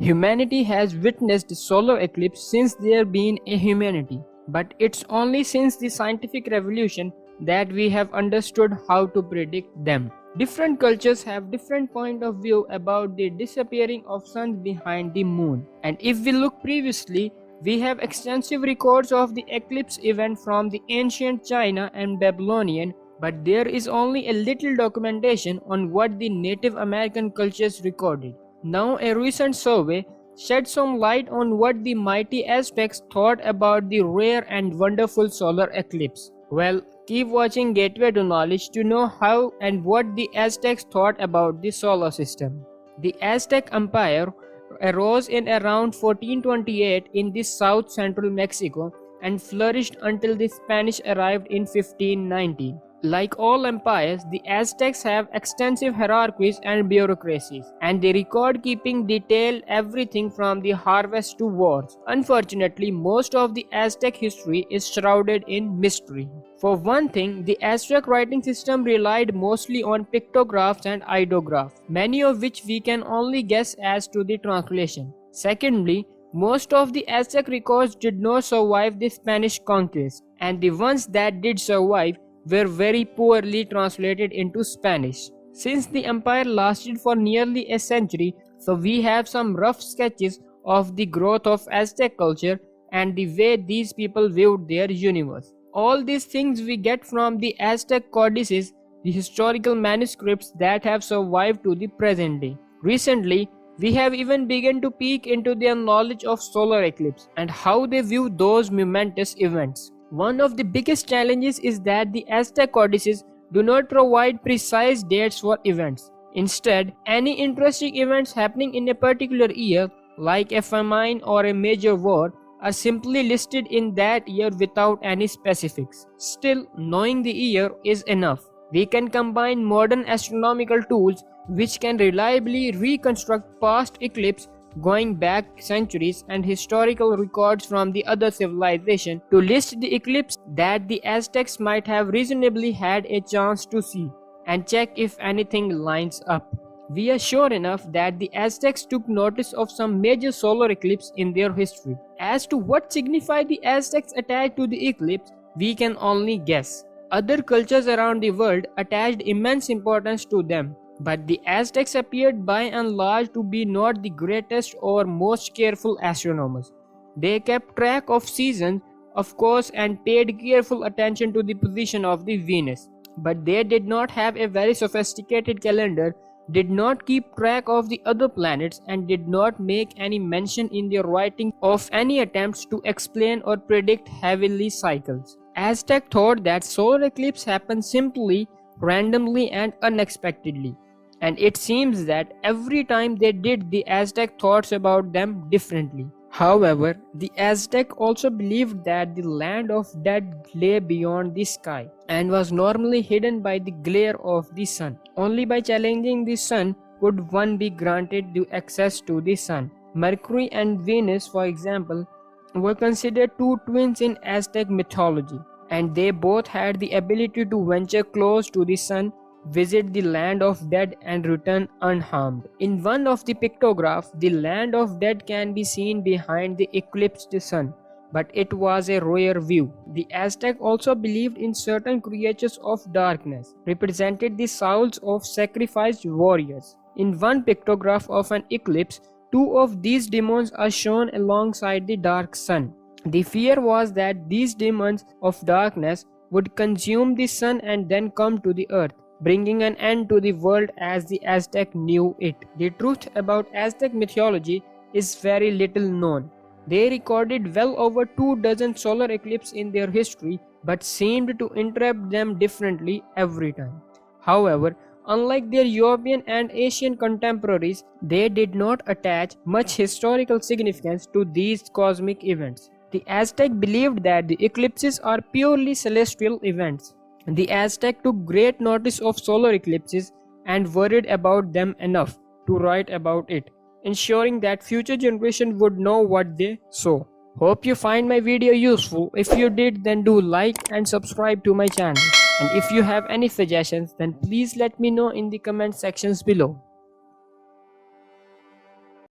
Humanity has witnessed solar eclipse since there been a humanity, but it's only since the scientific revolution that we have understood how to predict them. Different cultures have different point of view about the disappearing of sun behind the moon. And if we look previously, we have extensive records of the eclipse event from the ancient China and Babylonian, but there is only a little documentation on what the Native American cultures recorded. Now a recent survey shed some light on what the mighty Aztecs thought about the rare and wonderful solar eclipse. Well, keep watching Gateway to Knowledge to know how and what the Aztecs thought about the solar system. The Aztec Empire arose in around 1428 in the south-central Mexico and flourished until the Spanish arrived in 1519. Like all empires, the Aztecs have extensive hierarchies and bureaucracies, and they record keeping detail everything from the harvest to wars. Unfortunately, most of the Aztec history is shrouded in mystery. For one thing, the Aztec writing system relied mostly on pictographs and ideographs, many of which we can only guess as to the translation. Secondly, most of the Aztec records did not survive the Spanish conquest, and the ones that did survive were very poorly translated into Spanish. Since the empire lasted for nearly a century, so we have some rough sketches of the growth of Aztec culture and the way these people viewed their universe. All these things we get from the Aztec codices, the historical manuscripts that have survived to the present day. Recently, we have even begun to peek into their knowledge of solar eclipse and how they view those momentous events. One of the biggest challenges is that the Aztec codices do not provide precise dates for events. Instead, any interesting events happening in a particular year, like a famine or a major war, are simply listed in that year without any specifics. Still, knowing the year is enough. We can combine modern astronomical tools which can reliably reconstruct past eclipses going back centuries and historical records from the other civilization to list the eclipse that the Aztecs might have reasonably had a chance to see and check if anything lines up. We are sure enough that the Aztecs took notice of some major solar eclipse in their history. As to what signified the Aztecs attached to the eclipse, we can only guess. Other cultures around the world attached immense importance to them, but the Aztecs appeared by and large to be not the greatest or most careful astronomers. They kept track of seasons, of course, and paid careful attention to the position of the Venus. But they did not have a very sophisticated calendar, did not keep track of the other planets, and did not make any mention in their writing of any attempts to explain or predict heavenly cycles. Aztec thought that solar eclipse happened simply, randomly, and unexpectedly. And it seems that every time they did, the Aztec thoughts about them differently. However, the Aztec also believed that the land of dead lay beyond the sky and was normally hidden by the glare of the sun. Only by challenging the sun could one be granted the access to the sun. Mercury and Venus, for example, were considered two twins in Aztec mythology, and they both had the ability to venture close to the sun, visit the land of dead, and return unharmed. In one of the pictographs, the land of dead can be seen behind the eclipsed sun, but it was a rare view. The Aztec also believed in certain creatures of darkness, represented the souls of sacrificed warriors. In one pictograph of an eclipse, two of these demons are shown alongside the dark sun. The fear was that these demons of darkness would consume the sun and then come to the earth, bringing an end to the world as the Aztec knew it. The truth about Aztec mythology is very little known. They recorded well over 24 solar eclipses in their history, but seemed to interpret them differently every time. However, unlike their European and Asian contemporaries, they did not attach much historical significance to these cosmic events. The Aztec believed that the eclipses are purely celestial events. The Aztec took great notice of solar eclipses and worried about them enough to write about it, ensuring that future generations would know what they saw. Hope you find my video useful. If you did, then do like and subscribe to my channel. And if you have any suggestions, then please let me know in the comment sections below.